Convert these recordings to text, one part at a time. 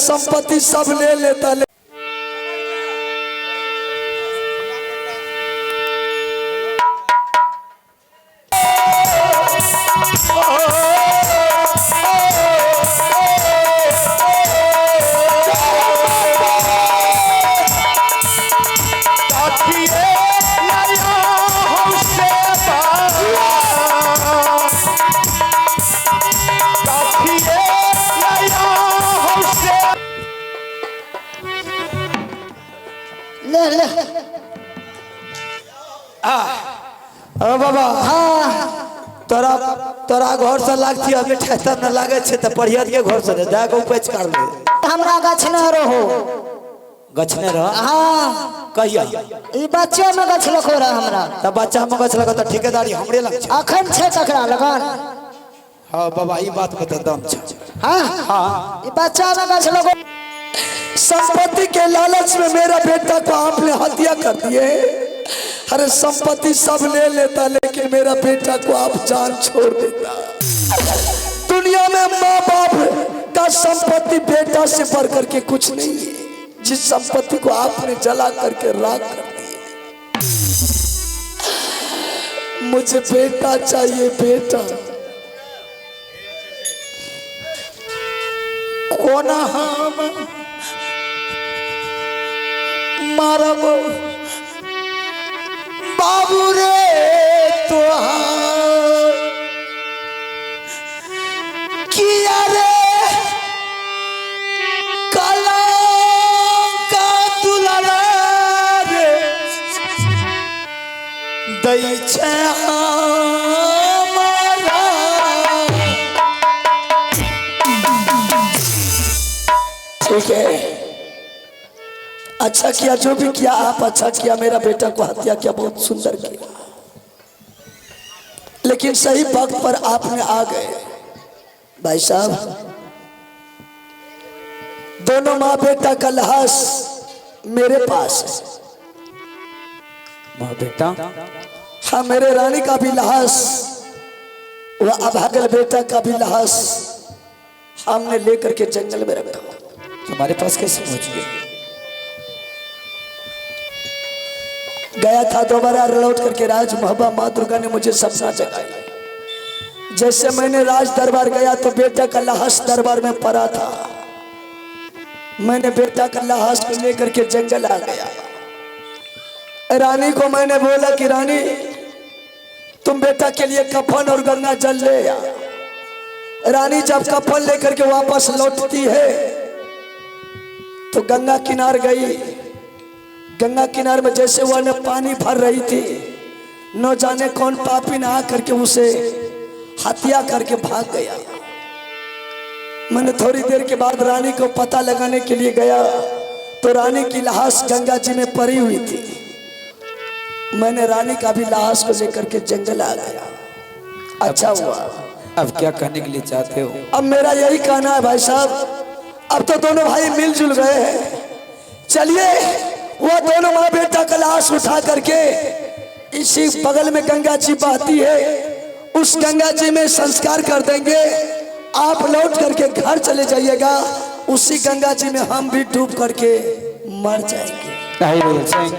संपत्ति सब ले लेता ले ले बाबा। हाँ तोरा तोरा घर से लागती अभी ठहर न लागे छे त परियत के घर से जाके उपज कर ले। हमरा गाछ न रहो गछने रह। हाँ कहिया ई बच्चे में गाछ लखो रहा हमरा त बच्चा में गछ लगा त ठेकेदारी हमरे लग छे। अखन छे ककरा लगन। हां बाबा ई बात बता दम छे। हाँ हां ई बच्चा में गाछ लखो। संपत्ति के लालच में मेरा बेटा को आपने हत्या कर दिए। अरे संपत्ति सब ले लेता लेकिन मेरा बेटा को आप जान छोड़ देता। दुनिया में माँ बाप का संपत्ति बेटा से बढ़ करके कुछ नहीं है। जिस संपत्ति को आपने जला करके राख कर दिया। मुझे बेटा चाहिए बेटा। कोना हम मारब बाबू रे तो किया रे काला का दुलारा रे दै छे हमारा। ठीक है अच्छा किया जो भी किया आप अच्छा किया। मेरा बेटा को हत्या किया बहुत सुंदर किया लेकिन सही वक्त पर आपने आ गए। भाई साहब दोनों माँ बेटा का लाश मेरे पास है। माँ बेटा हाँ मेरे रानी का भी लाश वह अभागल बेटा का भी लाश हमने लेकर के जंगल में रखा। तुम्हारे पास कैसे पहुंच गए? गया था दोबारा लौट करके राज महबा माँ दुर्गा ने मुझे सपना जगाया। जैसे मैंने राज दरबार गया तो बेटा का लाश दरबार में पड़ा था। मैंने बेटा का लाश को लेकर के जंगल आ गया। रानी को मैंने बोला कि रानी तुम बेटा के लिए कफन और गंगा जल ले आ। रानी जब कफन लेकर के वापस लौटती है तो गंगा किनार गई। गंगा किनारे में जैसे वह ने पानी भर रही थी न जाने कौन पापी ने आकर के उसे हत्या करके भाग गया। मैंने थोड़ी देर के बाद रानी को पता लगाने के लिए गया तो रानी की लाश गंगा जी में पड़ी हुई थी। मैंने रानी का भी लाश को लेकर के जंगल आ गया। अच्छा हुआ। अब क्या कहने के लिए चाहते हो? अब मेरा यही कहना है भाई साहब अब तो दोनों भाई मिलजुल गए हैं। चलिए वो दोनों माँ बेटा का लाश उठा करके इसी बगल में गंगा जी बहती है उस गंगा जी में संस्कार कर देंगे। आप लौट करके घर चले जाइएगा। उसी गंगा जी में हम भी डूब करके मर जाएंगे। नहीं बोल सिंह,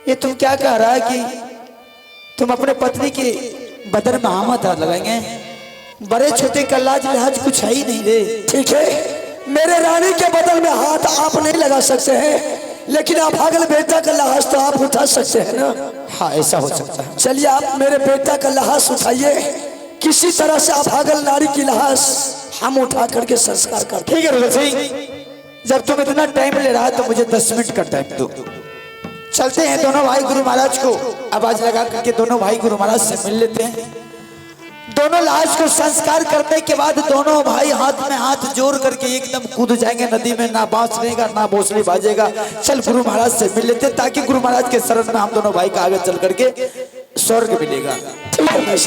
ये तुम क्या कह रहा है कि तुम अपने पत्नी के बदन में हाथ लगाएंगे? बड़े छोटे का लाज लिहाज कुछ है ही नहीं रे। ठीक है मेरे रानी के बदन में हाथ आप नहीं लगा सकते हैं लेकिन आप अगले बेटा का लाश तो आप उठा सकते हैं ना। हाँ ऐसा हो सकता है। चलिए आप मेरे बेटा का लाश उठाइए। किसी तरह से आप अगल नारी की लाश हम उठा करके संस्कार करते। ठीक है रोहित सिंह, जब तुम इतना टाइम ले रहा है तो मुझे 10 मिनट का टाइम दो। चलते हैं दोनों भाई गुरु महाराज को आवाज लगा करके दोनों भाई गुरु महाराज से मिल लेते हैं। दोनों लाश को संस्कार करने के बाद दोनों भाई हाथ में हाथ जोड़ करके एकदम कूद जाएंगे नदी में। ना बांस रहेगा ना भोसड़ी बाजेगा। चल गुरु महाराज से मिल लेते ताकि गुरु महाराज के शरण में हम दोनों भाई का आगे चल करके स्वर्ग मिलेगा। ठीक है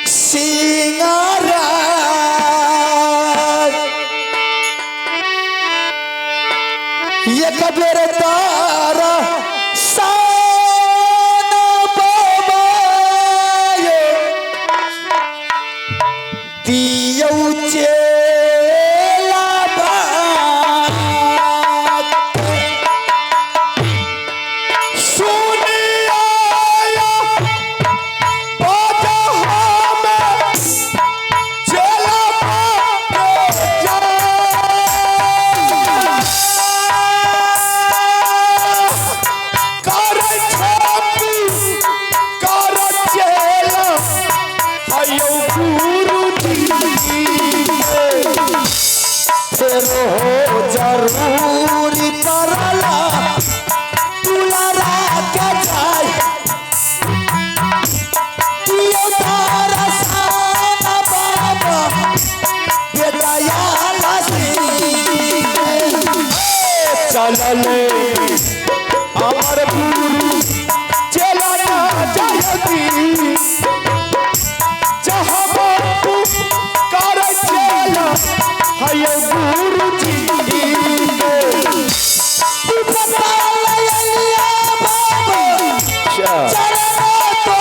सिंगारा ये कबीर तारा सान बाबाए दियो चेला बात सुनी आया बाजा हमें चेला बात जा कर छापी कर चेला आयो गुरु जी फिर हो जरूरी करला तुलारा के जाय दियो तारा साना बाबा बेटा याला चलले अमर गुरु चला ना जयती जहाँ बापू कर चला हयो गुरु जी पता लिया बाबा चला तो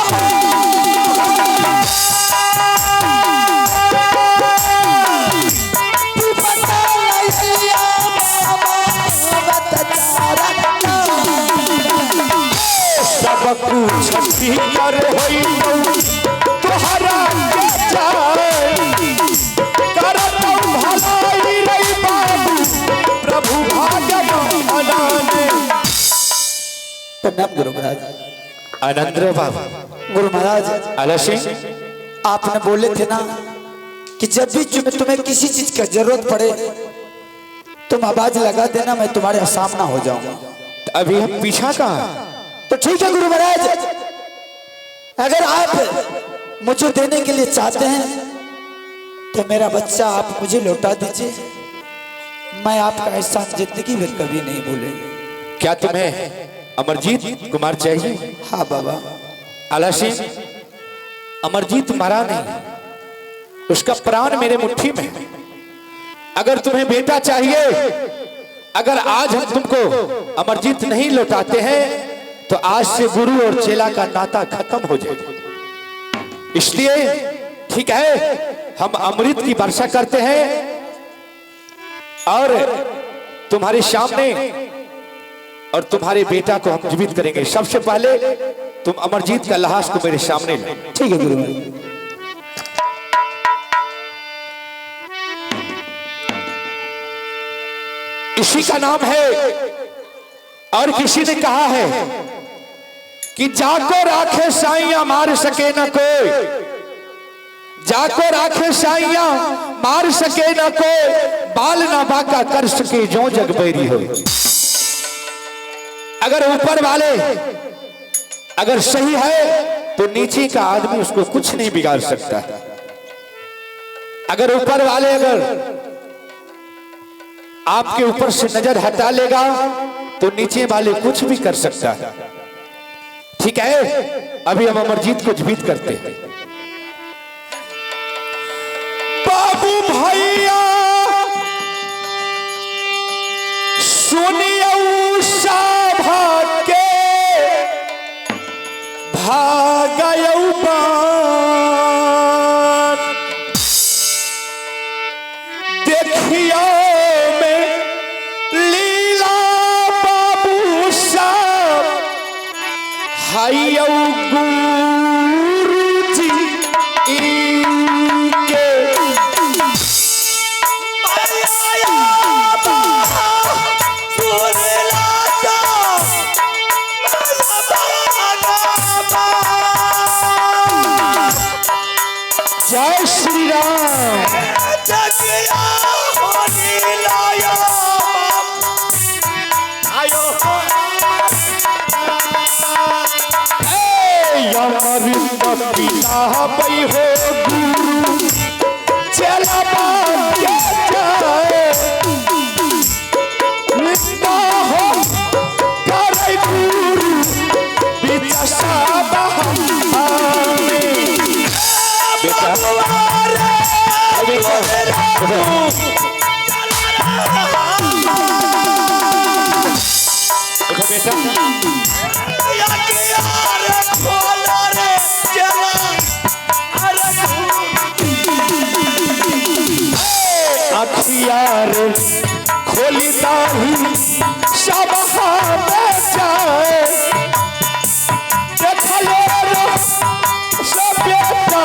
पता लिया बाबा सब कुछ कर होई तोहरा के जाए करत भलाई रही बाबू प्रभु भागन अनाने प्रणाम गुरु महाराज आनंद बाबा गुरु महाराज आला सिंह आपने बोले थे ना कि जब भी तुम्हें किसी चीज का जरूरत पड़े तुम आवाज लगा देना मैं तुम्हारे सामना हो जाऊंगा अभी हम पीछा कहाँ तो ठीक है गुरु महाराज अगर आप मुझे देने के लिए चाहते हैं तो मेरा बच्चा आप मुझे लौटा दीजिए मैं आपका एहसान जिंदगी भर कभी नहीं भूलेंगे क्या तुम्हें अमरजीत कुमार चाहिए हाँ बाबा आला सिंह अमरजीत मरा नहीं उसका प्राण मेरे मुट्ठी में है। अगर तुम्हें बेटा चाहिए अगर आज हम तुमको अमरजीत नहीं लौटाते हैं तो आज से गुरु और चेला का नाता खत्म हो जाएगा इसलिए ठीक है हम अमृत की वर्षा करते हैं और तुम्हारे सामने और तुम्हारे बेटा को हम जीवित करेंगे सबसे पहले तुम अमरजीत का लाश को मेरे सामने लो ठीक है गुरु महाराज इसी का नाम है और किसी ने कहा है कि जाको राखे साइया मार सके न कोई जाको राखे साइया मार सके न कोई बाल ना बाका कर सके जो जग बैरी हो अगर ऊपर वाले अगर सही है तो नीचे का आदमी उसको कुछ नहीं बिगाड़ सकता अगर ऊपर वाले अगर आपके ऊपर से नजर हटा लेगा तो नीचे वाले कुछ भी कर सकता है ठीक है अभी हम अमरजीत को जीवित करते हैं बाबू भैया सुनियो सभा के भागयो बान देखियो में लीला बाबू साहब हायो गुरु जी के जय श्री राम पिता बई हो गुरु चला के जाए निंदा हो करे गुरु बिचसा बेटा बेटा अखियार खोली दाही सब में जाए देखलो रो सब बेटा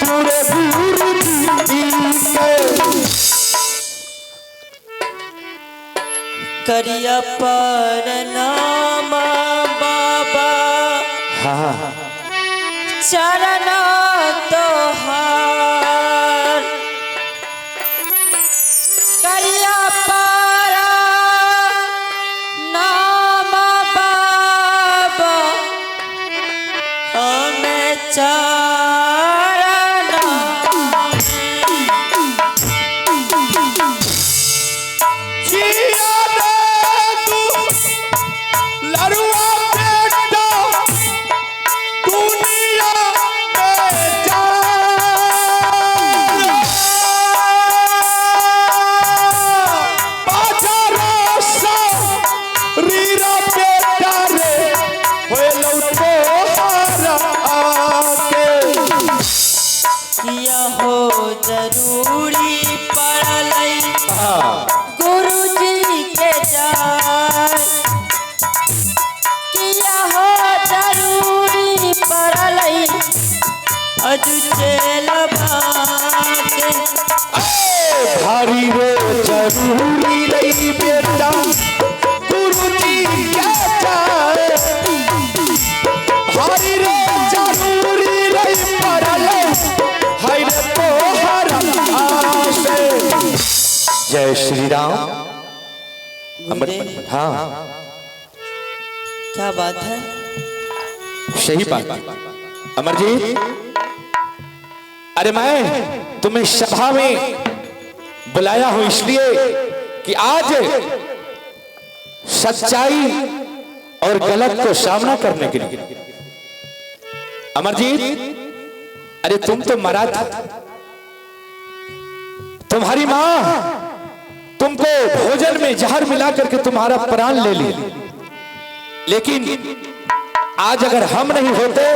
तुरे गुरु जी के करिया पर नाम बाबा हाँ चरण तोहार करिया पर नाम बाबा हमें चरण जिया दे तू लरुआ बेटा दुनिया में जा बाजारा सा रीरा बेटा रे होए लौटो हारा आके किया हो जरूरी पड़लै गुरुजी के जाय किया हो जरूरी पड़लै अजू चेल भागे भारी रे जरूरी रही बेटा गुरु जी क्या जाए भारी रे जरूरी रही पड़ले हाय रे तोहर आसे जय श्री राम अमर हाँ क्या बात है सही बात अमरजीत अरे मैं तुम्हें सभा में बुलाया हूं इसलिए कि आज सच्चाई और गलत को सामना करने के लिए अमरजीत अरे तुम तो मरा था तुम्हारी मां तुमको भोजन में जहर मिला करके तुम्हारा प्राण ले ली लेकिन आज अगर हम नहीं होते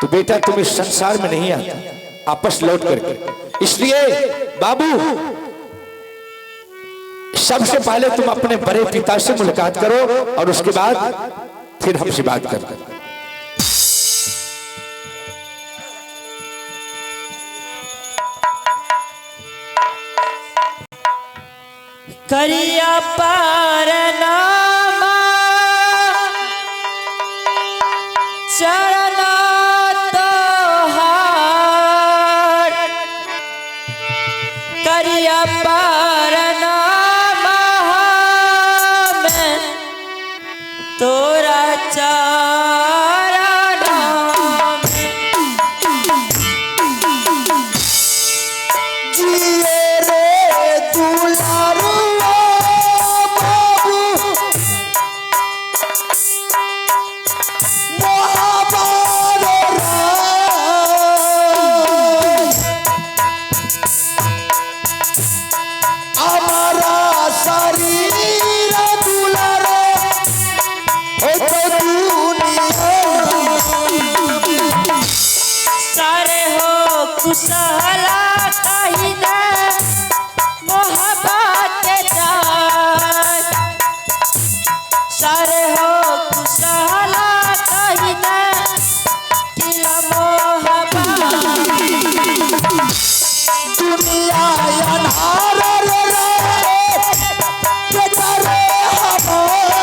तो बेटा तुम इस संसार में नहीं आता आपस लौट करके इसलिए बाबू सबसे पहले तुम अपने बड़े पिता से मुलाकात करो और उसके बाद फिर हमसे बात करो करिया पर नाम चरण तोहार करिया पर नाम में तोरा चरण जिए रे दुलारुआ बाबू महाबार हमारा शरीर दुलारो हो तो दुनिया सारे हो कुशला कही दे मोहब्बत जाय सारे हो कुशला कही दे किया मोहब्बत दुनिया अनहार रे बेचारे हमारे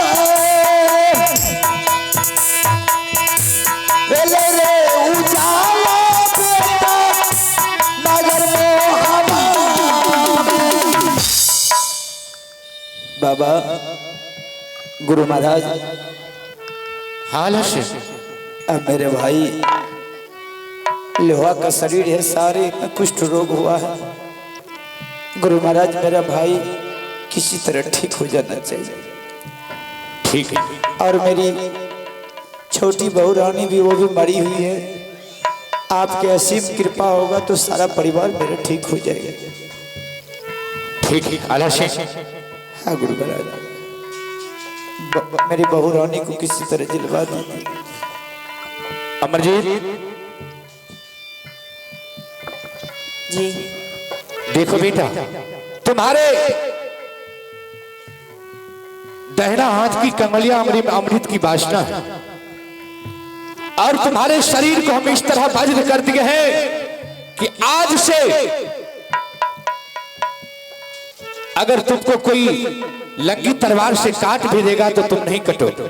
रे उजाला बेटा नगर बाबा गुरु महाराज हाल है अब मेरे भाई लोहा का शरीर है सारे में कुष्ठ रोग हुआ है गुरु महाराज मेरा भाई किसी तरह ठीक हो जाना चाहिए ठीक है और मेरी छोटी बहू रानी भी वो भी मरी हुई है आपके असीम कृपा होगा तो सारा परिवार मेरा ठीक हो जाएगा ठीक है आला शेख हाँ गुरु महाराज मेरी बहू रानी को किसी तरह जिलवा दी। अमरजीत जी देखो बेटा, तुम्हारे दहना हाथ की कंगलियां अमृत की वासना है और तुम्हारे शरीर को हम इस तरह वज्र कर दिए हैं कि आज से अगर तुमको कोई लंगी तलवार से काट भी देगा तो तुम नहीं कटोगे।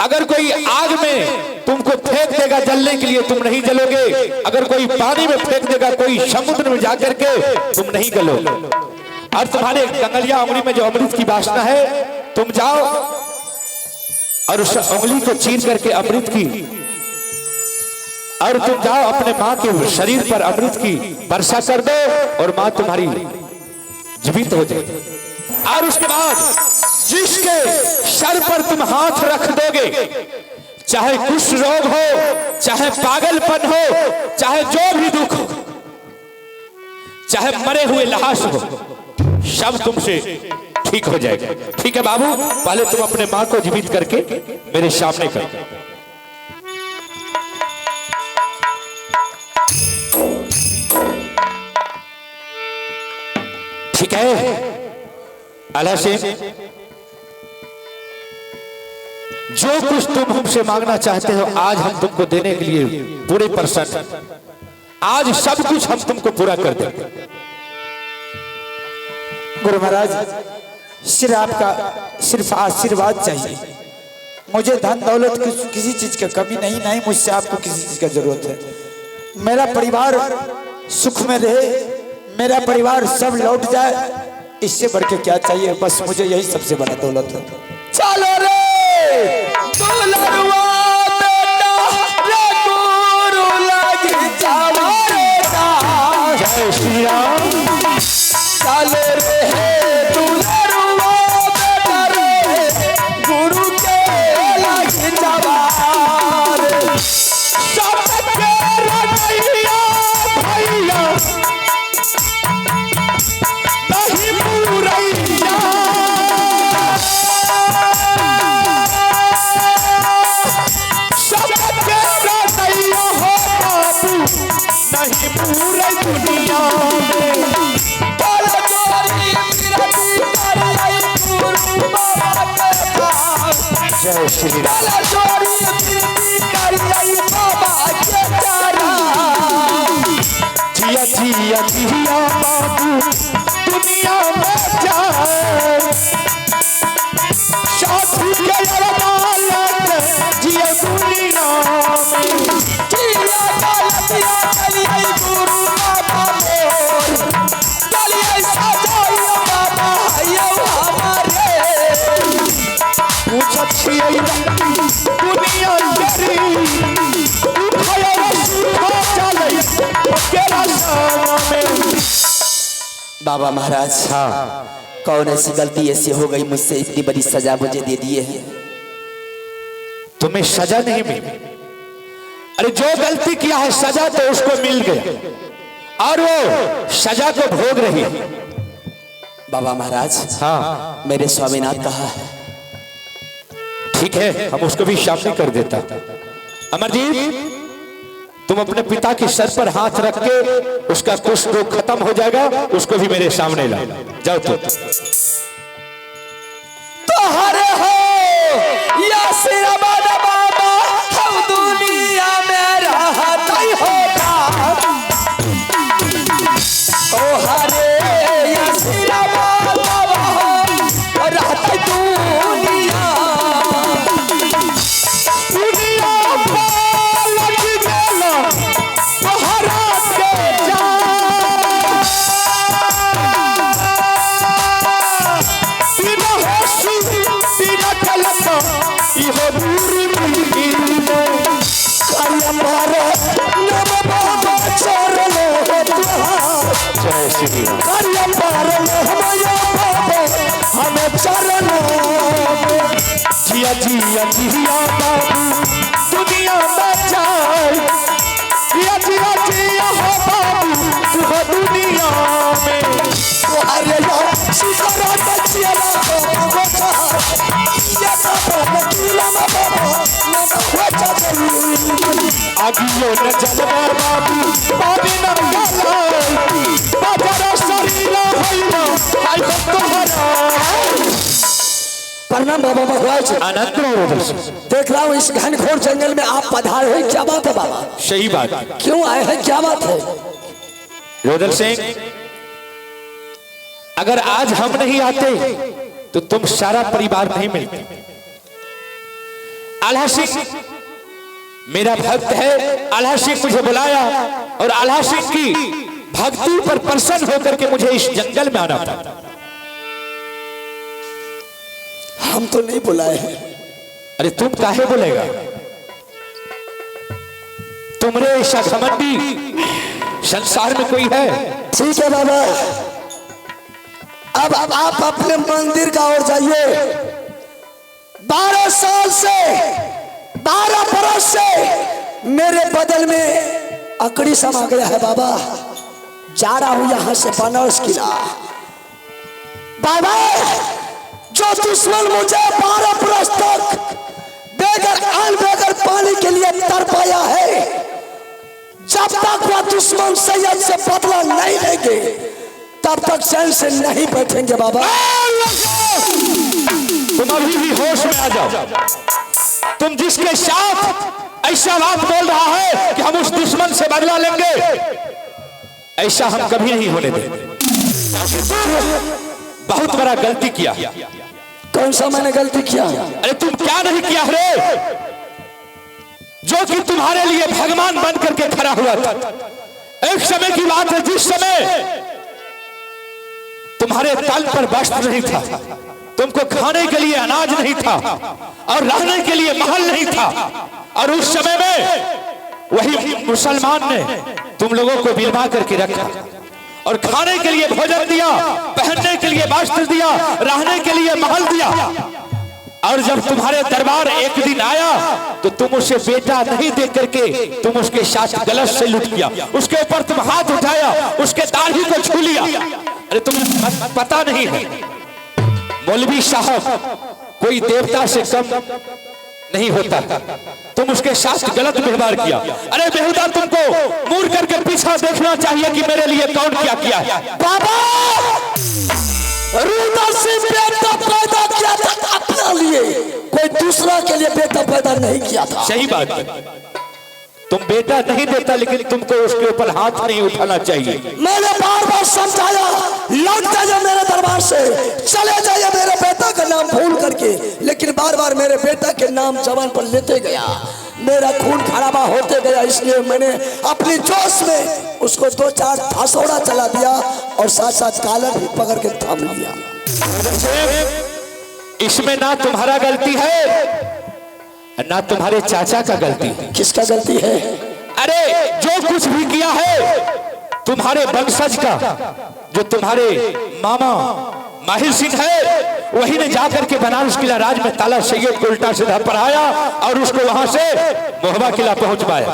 अगर कोई आग में तुमको फेंक देगा जलने के लिए तुम नहीं जलोगे। अगर कोई पानी में फेंक देगा, कोई समुद्र में जाकर के तुम नहीं गलोगे। और तुम्हारे कंगलिया उंगली में जो अमृत की वासना है, तुम जाओ और उस उंगली को चीर करके अमृत की, और तुम जाओ अपने मां के शरीर पर अमृत की वर्षा कर दो और मां तुम्हारी जीवित हो जाए। और उसके बाद जिसके सर पर तुम हाथ रख दोगे, चाहे कुष्ठ रोग हो, चाहे पागलपन हो, चाहे जो भी दुख हो, चाहे मरे हुए लाश हो, सब तुमसे ठीक हो जाएगा। ठीक है बाबू, पहले तुम अपने मां को जीवित करके मेरे सामने कर। ठीक है अल्लाह से जो कुछ तुम हमसे मांगना चाहते हो आज हम तुमको देने के लिए पूरे प्रसन्न हैं। आज सब कुछ हम तुमको पूरा कर देंगे। गुरु महाराज सिर्फ आपका सिर्फ आशीर्वाद चाहिए। मुझे धन दौलत किसी चीज का कमी नहीं, नहीं मुझसे आपको किसी चीज का जरूरत है। मेरा परिवार सुख में रहे, मेरा परिवार सब लौट जाए, इससे बढ़ के क्या चाहिए। बस मुझे यही सबसे बड़ा दौलत है। चलो रे दुलरुआ बेटा रे गुरु लगी जावा रे दा। जय श्री राम। चलो रे दुलरुआ बेटा रे गुरु के लगी जावा रे। सबके रनैया भैया नहीं मुरैया, सबके रनैया हो बाबू नहीं पूरे दुनिया में। बोलो जोरी विरती कर आई गुरु बाबा के पास। जय श्री राम। बोलो जोरी विरती कर आई बाबा के चरण। जिया जिया जिया बाबू दुनिया में जाए, साधु के अरमान जिया दुनिया में। किया गलतियां चली आई गुरु बाबा मोर। चलिए सजाइयो बाबा आइयो हमारे। पूछा छिया दुनिया तेरी उठाया सुखा चले केरा शाम में। बाबा महाराज हाँ कौन ऐसी गलती ऐसी हो गई मुझसे, इतनी बड़ी सजा मुझे दे दिए है। तुम्हें सजा नहीं मिली। अरे जो गलती किया है सजा तो उसको मिल गया और वो सजा को भोग रही है। बाबा महाराज हाँ मेरे स्वामीनाथ कहा है। ठीक है, हम उसको भी सामने कर देता। अमरजीत तुम अपने पिता के सर पर हाथ रख के उसका कुष्ठ रोग खत्म हो जाएगा, उसको भी मेरे सामने ला जाओ। तुम तो हरे हो या सिरमन बाबा हम दुनिया में रहता ही होगा। तो हरे या सिरमन बाबा हम रहता ही दुनिया। दुनिया पर लग गया तोहरा के जान। बिना होशी बिना कलक इहो दूरी मिली में। हमारे नम बाबा चरण जय श्री राम। हमारे बाबा हमें चरण जिया जिया जिया बाबू दुनिया में जाए, जिया जिया जिया हो बाबू तू हो दुनिया में। अरे यार सीधा रात चला आगियो न जलवा बाबू पानी न मलाई बाजार शरीर होइबो हाय तोहरा। प्रणाम बाबा महाराज। आनंद लो रोदल सिंह। देख रहा हूँ इस घनघोर जंगल में आप पधारे हैं, क्या बात है बाबा? सही बात। क्यों आए हैं, क्या बात है? रोदल सिंह, अगर आज हम नहीं आते तो तुम सारा परिवार नहीं मिलते। आल्हा सिंह मेरा भक्त है, आल्हा सिंह मुझे बुलाया और आल्हा सिंह की भक्ति पर प्रसन्न होकर के मुझे इस जंगल में आना था। हम तो नहीं बुलाए हैं। अरे तुम काहे बोलेगा? तुमरे ऐसा घमंडी संसार में कोई है? ठीक है बाबा, अब आप अपने मंदिर का ओर जाइए। 12 साल से 12 बरस से मेरे बदल में अकड़ी समा गया है बाबा। जा रहा हूं यहां से बनारस किला। बाबा, जो दुश्मन मुझे 12 बरस तक बेगर अन्न बेगर पानी के लिए तड़पाया है, जब तक वह दुश्मन सैयद से बदला नहीं लेंगे तब तक चैन से नहीं बैठेंगे बाबा। तुम अभी भी होश में आ जाओ। तुम जिसके साथ ऐसा बात बोल रहा है कि हम उस दुश्मन से बदला लेंगे, ऐसा हम कभी नहीं होने देंगे। बहुत बड़ा गलती किया। कौन सा मैंने गलती किया? अरे तुम क्या नहीं किया रे, जो कि तुम्हारे लिए भगवान बन करके खड़ा हुआ था। एक समय की बात है जिस समय तुम्हारे तन पर वस्त्र नहीं था, तुमको खाने के लिए अनाज नहीं था और रहने के लिए महल नहीं था, और उस समय में वही मुसलमान ने तुम लोगों को बिलवा करके रखा और खाने के लिए भोजन दिया, पहनने के लिए वस्त्र दिया, रहने के लिए महल दिया। और जब तुम्हारे दरबार एक दिन आया तो तुम उसे बेटा नहीं दे करके तुम उसके साथ गलत से लुट किया, उसके ऊपर तुम हाथ उठाया, उसके दाढ़ी को छू लिया। अरे तुम्हें पता नहीं है मौलवी साहब कोई देवता से कम नहीं होता, तुम उसके साथ गलत व्यवहार किया। अरे बेहुदा, तुमको मुड़ करके पीछा देखना चाहिए कि मेरे लिए कौन क्या किया है। बाबा, रूदा से बेटा पैदा किया था अपना लिए, कोई दूसरा के लिए बेटा पैदा नहीं किया था। सही बात है, तुम बेटा नहीं देता लेकिन तुमको उसके ऊपर हाथ नहीं उठाना चाहिए। मैंने बार बार समझाया, लौट जाइए मेरे दरबार से, चले जाइए मेरे बेटा का नाम भूल करके, लेकिन बार बार मेरे बेटा के नाम जवान पर लेते गया। मेरा खून खराबा होते गया, इसलिए मैंने अपनी जोश में उसको 2-4 फांसोड़ा चला दिया और साथ साथ कॉलर भी पकड़ के थाम लिया। इसमें ना तुम्हारा गलती है ना तुम्हारे चाचा का गलती है। किसका गलती है? अरे जो कुछ भी किया है तुम्हारे वंशज का, जो तुम्हारे मामा माहिर सिंह है, वही ने जाकर के बनारस किला राज में ताला सैयद को उल्टा सीधा पढ़ाया और उसको वहां से मोहबा किला पहुंचवाया।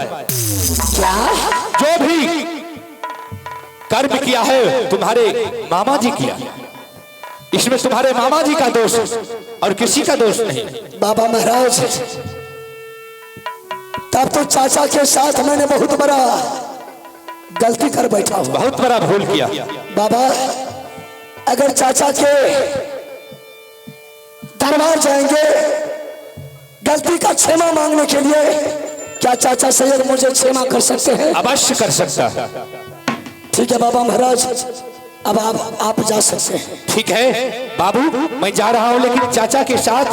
क्या? जो भी कर्म किया है तुम्हारे मामा जी किया, इसमें तुम्हारे मामा जी का दोष और किसी का दोष नहीं। बाबा महाराज, तब तो चाचा के साथ मैंने बहुत बड़ा गलती कर बैठा हूं। बहुत बड़ा भूल किया। बाबा, अगर चाचा के दरबार जाएंगे गलती का क्षमा मांगने के लिए, क्या चाचा सैयद मुझे क्षमा कर सकते हैं? अवश्य कर सकता है। ठीक है बाबा महाराज, अब आप जा सकते हैं। ठीक है बाबू, मैं जा रहा हूँ, लेकिन चाचा के साथ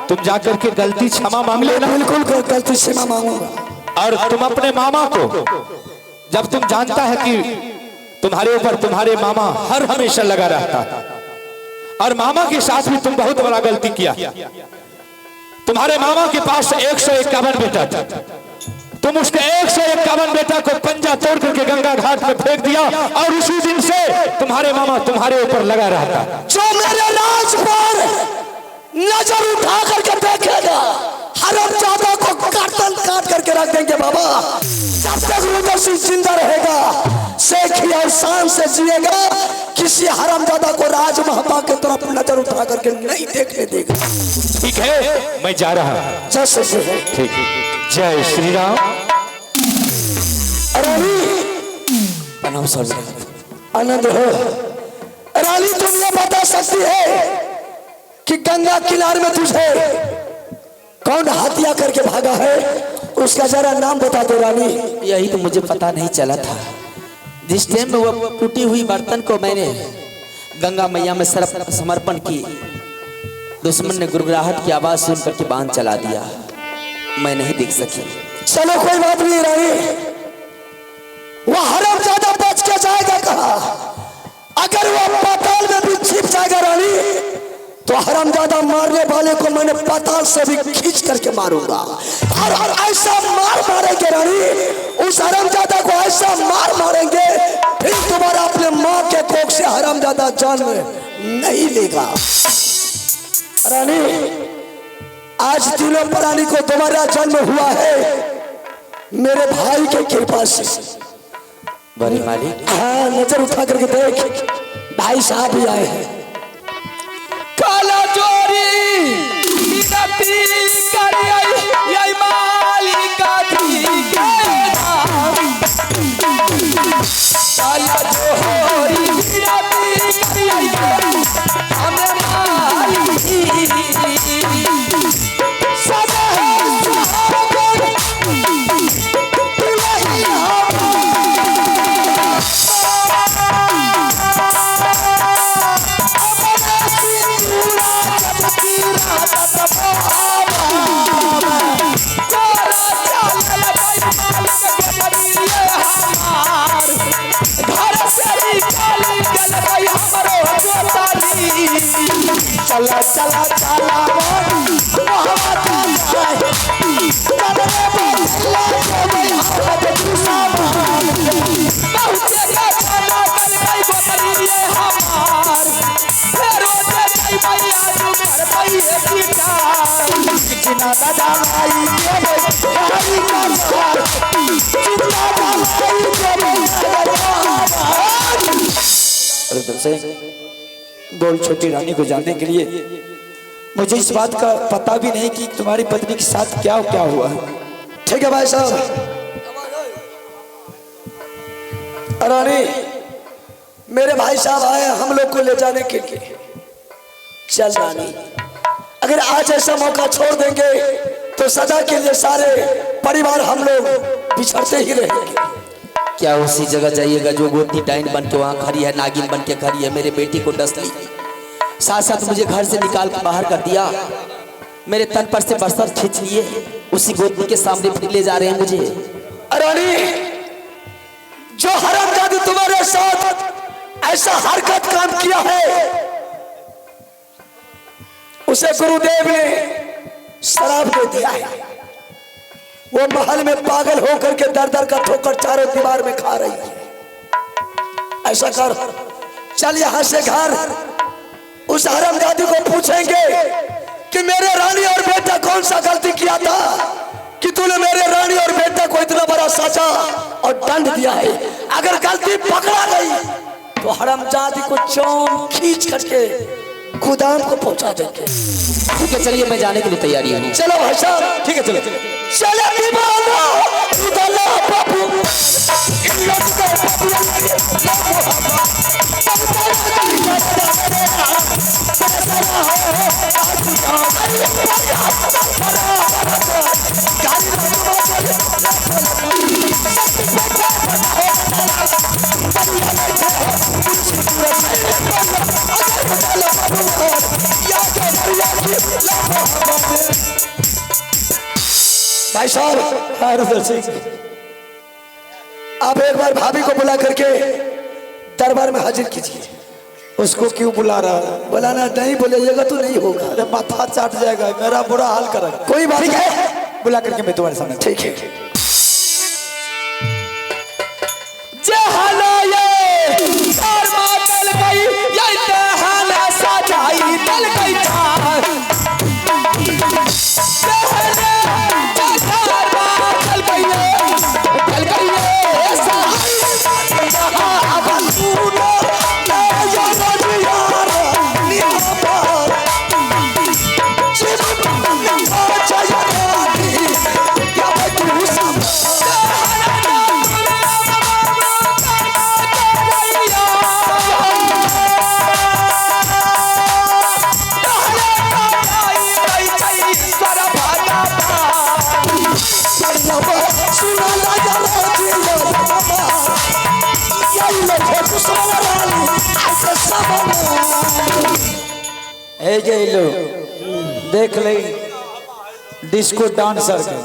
तुम जाकर के गलती क्षमा मांग लेना। बिल्कुल गलती क्षमा मांगूंगा। और तुम अपने मामा को, जब तुम जानता है कि तुम्हारे ऊपर तुम्हारे मामा हर हमेशा लगा रहता है और मामा के साथ भी तुम बहुत बड़ा गलती किया। तुम्हारे मामा के पास 151 बेटा था, तुम उसके 151 बेटा को पंजा तोड़ करके गंगा घाट में फेंक दिया और उसी दिन से तुम्हारे मामा तुम्हारे ऊपर लगा रहता। जो मेरे राज पर नजर उठा करके देखेगा, हरामजादा को गर्दन काट करके रख देंगे बाबा। जब तक रुद्र सिंह जिंदा रहेगा, शेखी और शान से जिएगा, किसी हरामजादा को राज महबा की तरफ नजर उठा करके नहीं देखने देगा। ठीक है, मैं जा रहा हूँ। जैसे ठीक, जय श्री राम। रानी प्रणाम सर। आनंद हो। रानी तुम ये बता सकती है कि गंगा किनारे में तुझे कौन हत्या करके भागा है? उसका जरा नाम बता दो रानी। यही तो मुझे पता नहीं चला था। जिस टाइम में वो टूटी हुई बर्तन को मैंने गंगा मैया में समर्पण की, दुश्मन ने गुड़गुड़ाहट की आवाज सुन करके बांध चला दिया। मैं नहीं देख सकी। चलो कोई बात नहीं रानी, वह हरामजादा बच के जाएगा कहा? अगर वह पाताल में भी छिप जाएगा रानी, तो हरामजादा मारने वाले को मैंने पाताल से भी खींच करके मारूंगा। और ऐसा मार मारेंगे रानी, उस हरामजादा को ऐसा मार मारेंगे, फिर दोबारा अपने माँ के कोख से हरामजादा जन्म नहीं लेगा। रानी आज तीनों प्राणी को दोबारा जन्म हुआ है मेरे भाई के कृपा से। बड़ी मालिक। हाँ, नजर उठा करके देख, भाई साहब भी आए हैं। काला चोरी विनती करिए यही मालिका जी के नाम। काला चोरी विनती करिए हमें मालिक सदा सुहागन दुल्हन चला चला चला बोल छोटी रानी को जानने के लिए मुझे इस बात का पता भी नहीं कि तुम्हारी पत्नी के साथ क्या क्या हुआ। ठीक है भाई साहब। रानी मेरे भाई साहब आए हम लोग को ले जाने के लिए। चल रानी, अगर आज ऐसा मौका छोड़ देंगे तो सदा के लिए सारे परिवार हम लोग बिछड़ते ही रहेंगे। क्या उसी जगह जाइएगा जो गोतनी डाइन बन के वहाँ खड़ी है, नागिन बन के खड़ी है, मेरे बेटी को डस ली, साथ साथ मुझे घर से निकाल कर बाहर कर दिया, मेरे तन पर से बस्तर खींच लिए, उसी गोतनी के सामने फिर ले जा रहे हैं मुझे। रानी जो हरामजादी तुम्हारे साथ ऐसा हरकत काम किया है, उसे गुरुदेव ने शराब दे दिया है। वो महल में पागल होकर के दर दर का ठोकर चारों दीवार में खा रही है। ऐसा कर, चल यहां से घर, उस हरामजादी को पूछेंगे कि मेरे रानी और बेटा कौन सा गलती किया था कि तूने मेरे रानी और बेटा को इतना बड़ा सजा और दंड दिया है। अगर गलती पकड़ा गई तो हरामजादी को चौन खींच करके गोदाम को पहुंचा देंगे। ठीक है, चलिए मैं जाने के लिए तैयारी हूँ। चलो भाई साहब। ठीक है, चलो चले दीवाना उदला बाबू इन लोगों को भाई साहब, आप एक बार भाभी को बुला करके दरबार में हाजिर कीजिए। उसको क्यों बुला रहा है? बुलाना नहीं बोलेगा तो नहीं होगा। अरे माथा चाट जाएगा, मेरा बुरा हाल करेगा। कोई बात ठीक नहीं है, बुला करके मैं तुम्हारे सामने। ठीक है। हे जे लो देख ले डिस्को डांसर के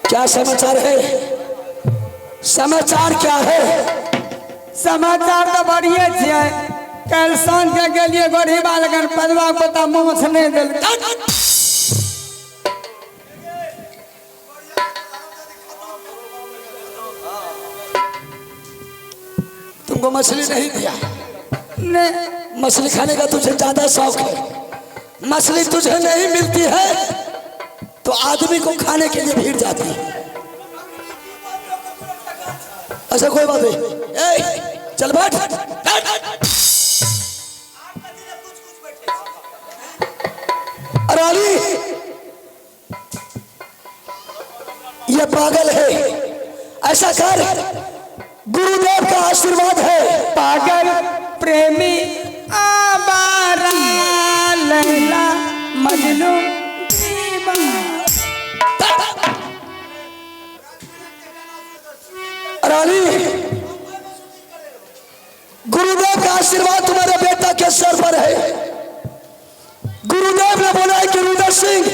क्या समाचार है? समाचार क्या है? समाचार तो बढ़िए छे। कल सांझ के गेलिए गोढ़ी बालगन पदवा पता मोछ नहीं दिल। तुमको मछली नहीं दिया? नहीं मछली खाने का तुझे ज्यादा शौक है। मछली तुझे नहीं मिलती है तो आदमी को खाने के लिए भीड़ जाती है। अच्छा कोई बात नहीं, ए, चल बैठ। रानी ये पागल है, ऐसा कर, गुरुदेव का आशीर्वाद है। पागल प्रेमी आवारा लैला मजनू दीवाना। रानी गुरुदेव का आशीर्वाद तुम्हारे बेटा के सर पर है। गुरुदेव ने बोला है कि रुद्र सिंह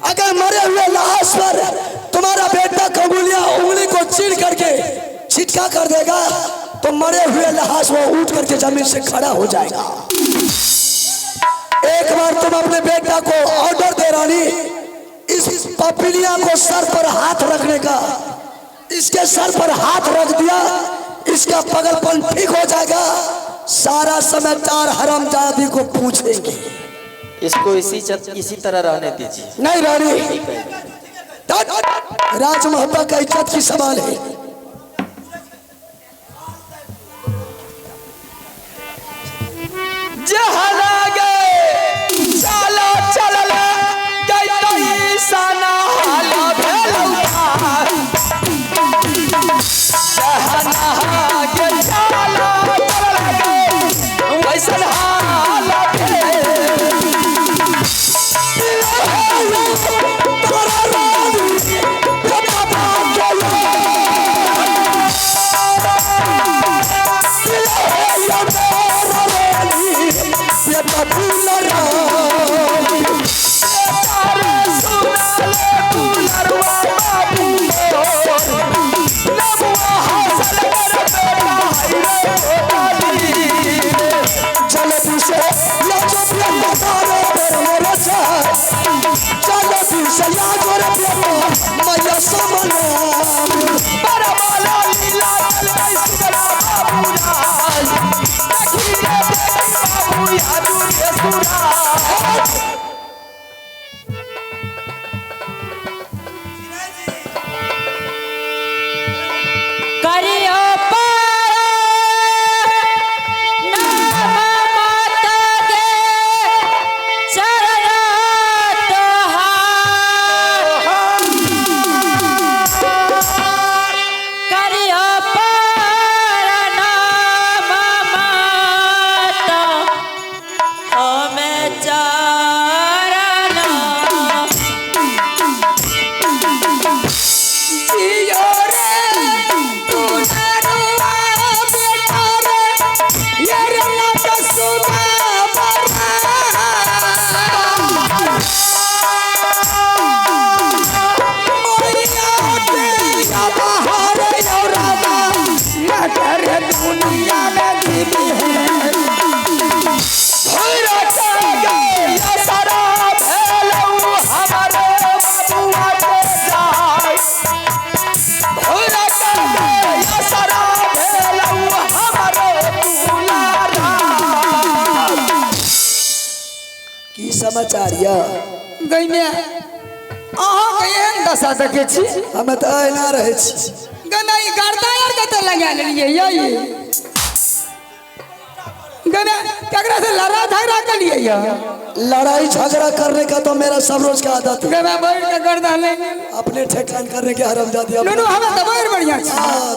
अगर मरे हुए लाश पर तुम्हारा बेटा उंगली को चीर करके छिटका कर देगा तो मरे हुए लाश वो उठ करके जमीन से खड़ा हो जाएगा। एक बार तुम अपने बेटा को ऑर्डर दे रानी, इस पपीलिया को सर पर हाथ रखने का। इसके सर पर हाथ रख दिया, इसका पागलपन ठीक हो जाएगा। सारा समाचार हरामजादी को पूछेंगे। इसको इसी तरह रहने दीजिए। नहीं रानी, राज मोहब्बत का इज्जत की सवाल है। समाचार या गइने अहाँ केहन दशा देखे छी? हमें तो ना रहे छी। गना ई गर्दा यार कते लगा लेलिए यही गना केकरा से लड़ा झगड़ा कर लिए या? लड़ाई झगड़ा करने का तो मेरा सब रोज का आदत है। गना बैठ के गर्दा ले अपने ठेकान करने के हरामजादी। नुनु हमें तो बैठ बढ़िया छी। हां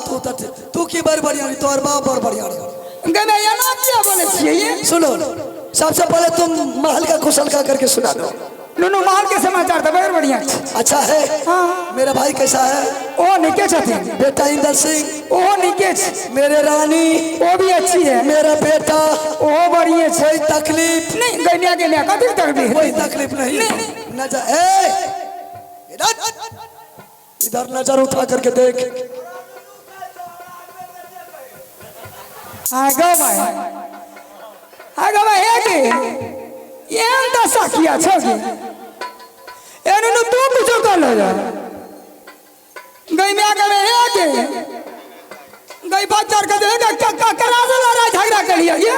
तू की बार बढ़िया नहीं, तोर बाप और बढ़िया नहीं। गना या ना क्या बोले छी? ये सुनो, सबसे पहले तुम महल का कुशल का करके सुना दो। नुनु माल के समाचार तो बहुत बढ़िया अच्छा है। हाँ। मेरा भाई कैसा है? ओ निके छथिन। बेटा इंदर सिंह। ओ निके छ। मेरे रानी। वो भी अच्छी है। मेरा बेटा। ओ बढ़िया छे। कोई तकलीफ नहीं गनिया गनिया कभी तकलीफ कोई तकलीफ नहीं। नजर इधर नजर उठा करके देख। हाँ गो भाई है कि ये दशा किया छोगी एनु तू कुछ कर लो जा गई में आगे में है कि गई बात चढ़ के देगा क्या करा दे लड़ा झगड़ा कर लिया ये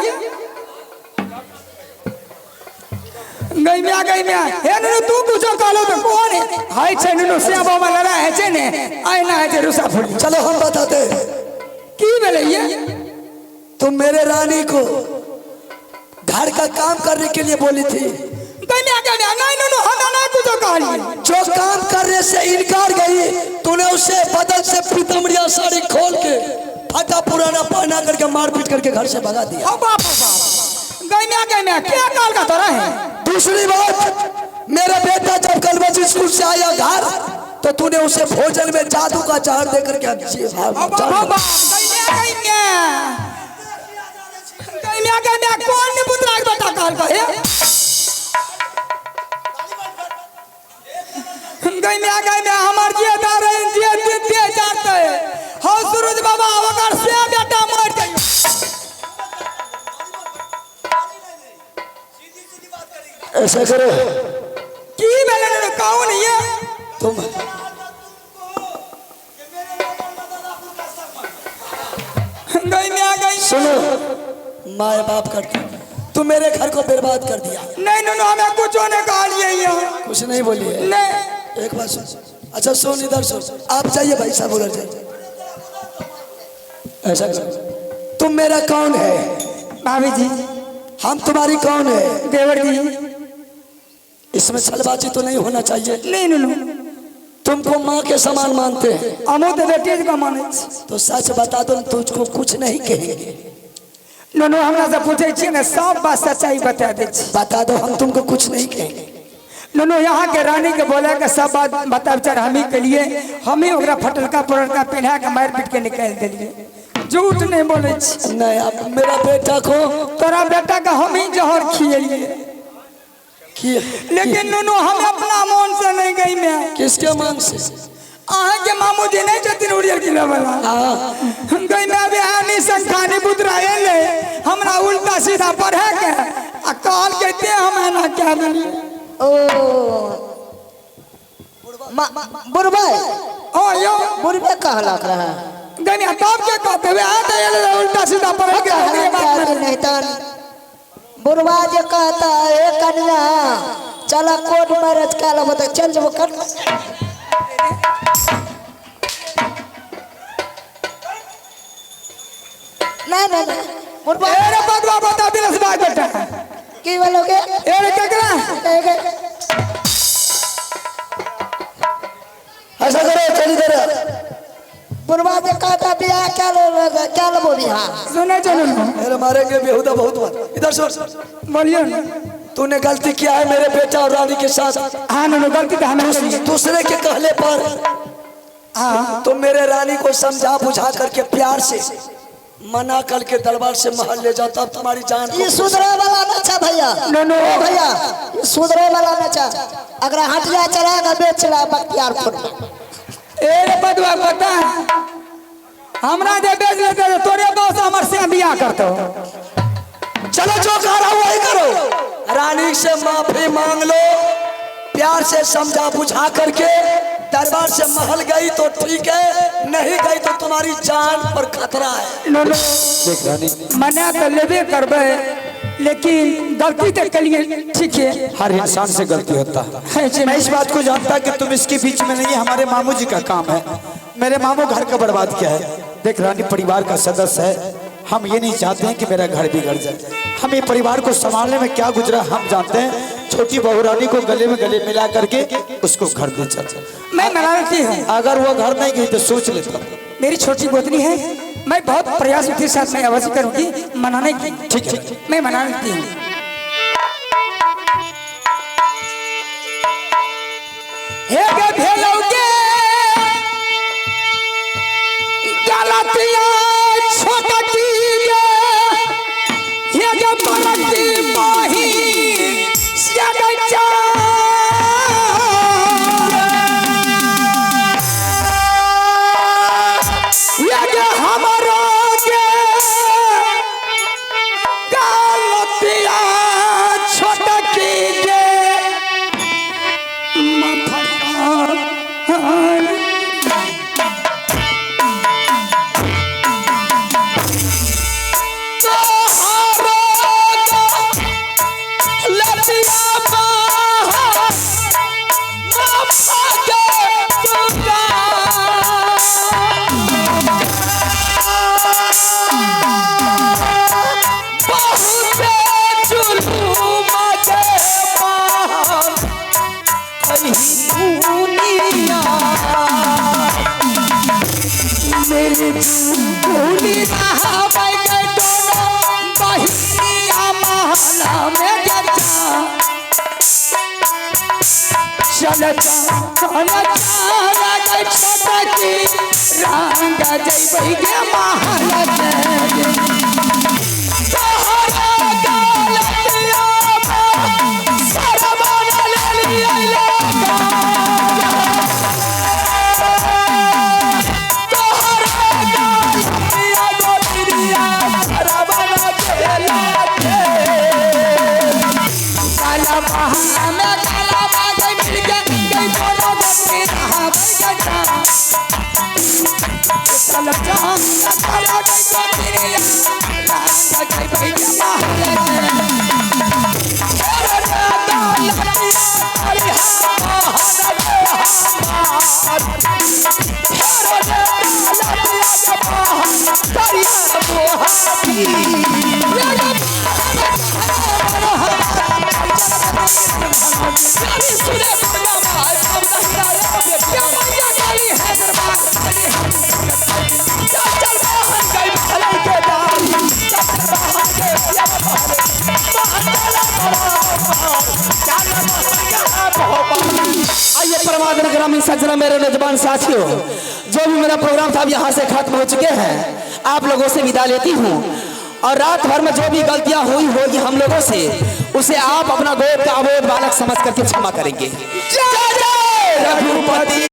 गई में एनु तू कुछ कर लो तो कौन है हाय छे नु से अब में लड़ा है छे ने आईना है जे रुसा फुल। चलो हम बताते की भेले ये तुम मेरे रानी को घर का काम करने के लिए बोली थी। जो काम करने से इनकार गई तूने उसे बदल से पीतमरिया साड़ी खोल के फटा पुराना पहना करके मार पीट करके घर से भगा दिया। क्या काल का तोरा है? दूसरी बात मेरा बेटा जब कल स्कूल से आया घर तो तूने उसे भोजन में जादू का जहर देकर के कौन ने पुत्रा बता काल का है? गई में हमार जे दारे जे जाते है हो सूरज बाबा अगर से बेटा मर गई ऐसा करो की बेले कौन है तुम गई में सुनो माए बाप करती तू मेरे घर को बर्बाद कर दिया। नहीं हमें कुछ होने कहा लिया कुछ नहीं बोली है। नहीं एक बात सुन। अच्छा सुन इधर सुन आप जाइए भाई साहब उधर जाइए। ऐसा करो तुम मेरा कौन है? भाभी जी हम तुम्हारी कौन है? देवर जी। इसमें छलबाजी तो नहीं होना चाहिए। नहीं नुनु तुमको माँ के समान मानते हैं। अमोद बेटे का माने तो सच बता दो तुझको कुछ नहीं कहेंगे। नुनु हमरा से पूछे छी ना सब बात सच्चाई बता दे छी। बता दो हम तुमको कुछ नहीं कहेंगे। नुनु यहाँ के रानी के बोला के सब बात बता विचार हम ही के लिए हम ही ओकरा फटलका पड़का पहना के मार पीट के निकाल दिलिए। झूठ नहीं बोले छी। नहीं अब मेरा बेटा को तोरा बेटा का हम ही जहर खिएलिए लेकिन नुनु हम अपना मन से नहीं गई मैं। किसके मन से? आहा के मामू जी नहीं जतिन उड़ियल किला वाला। गई में अभी हानि संखानी बुतरा ले हमरा उल्टा सीधा पढ़े के आ काल कहते हम ना क्या बोली। ओ बुरबा ओ यो बुरबा कहाँ लग रहा है? गई में तब के कहते हुए आ तो उल्टा सीधा पढ़े के ये बात नहीं तो बुरबा जो कहता है कन्या चला कोर्ट मैरिज का लो तो चल जब कर नहीं बुरबा अरे बदवा बता दिलस बात बेटा की बोलोगे? अरे केकरा ऐसा करो चल इधर। बुरबा जो कहता बिया क्या लो बोली। हाँ सुने चलो मेरे मारेंगे बेहुदा बहुत बार। इधर सुन बोलिए तूने गलती किया है मेरे बेटा और रानी के साथ। हाँ नुनु गलती तो हमें करी। दूसरे के कहले पर हाँ तुम मेरे रानी को समझा बुझा करके प्यार से मना करके दरबार से महल ले जाओ तब तुम्हारी जान ये सुधरे वाला नचा भैया। नुनु भैया ये सुधरे वाला नचा अगर हटिया चलाएगा बेच चला बख्तियारपुर। ए बदवा बता हमरा जे बेच लेते तो तोरे बॉस हमर से बियाह करतो। चलो जो कह रहा हूं वही करो। रानी से माफी मांग लो प्यार से समझा बुझा करके दरबार से महल गई तो ठीक है नहीं गई तो तुम्हारी जान पर खतरा है। नुनु देख रानी मना तो लेबे करबे लेकिन गलती तो करिए ठीक है। हर इंसान से गलती होता है। मैं इस बात को जानता कि तुम इसके बीच में नहीं, हमारे मामू जी का काम है। मेरे मामू घर का बर्बाद किया है। देख रानी परिवार का सदस्य है, हम ये नहीं चाहते हैं कि मेरा घर बिगड़ जाए। हम ये परिवार को संभालने में क्या गुजरा हम जानते हैं। छोटी बहू रानी को गले में गले मिला करके उसको घर दे चल। मैं मनाती हूँ अगर वो घर नहीं गई तो सोच लेता। मेरी छोटी गोतनी है मैं बहुत प्रयास के साथ मैं आवाज करूंगी मनाने की। ठीक है मैं मना लेती हूँ। लतिया छोटा की ये जब बरती माही सगचा ये जो हमारा के लतिया छोटा की मेरी भूली रहा दोनों बहिनिया महला में चलता छोटा की रंग जैबई के महला आइए परमात्मा ग्रामीण सज्जन मेरे नौजवान साथियों, जो भी मेरा प्रोग्राम था यहाँ से खत्म हो चुके हैं। आप लोगों से विदा लेती हूँ और रात भर में जो भी गलतियाँ हुई होगी हम लोगों से, उसे आप अपना गोद का अबोध बालक समझ करके क्षमा करेंगे। जय जय रघुपति।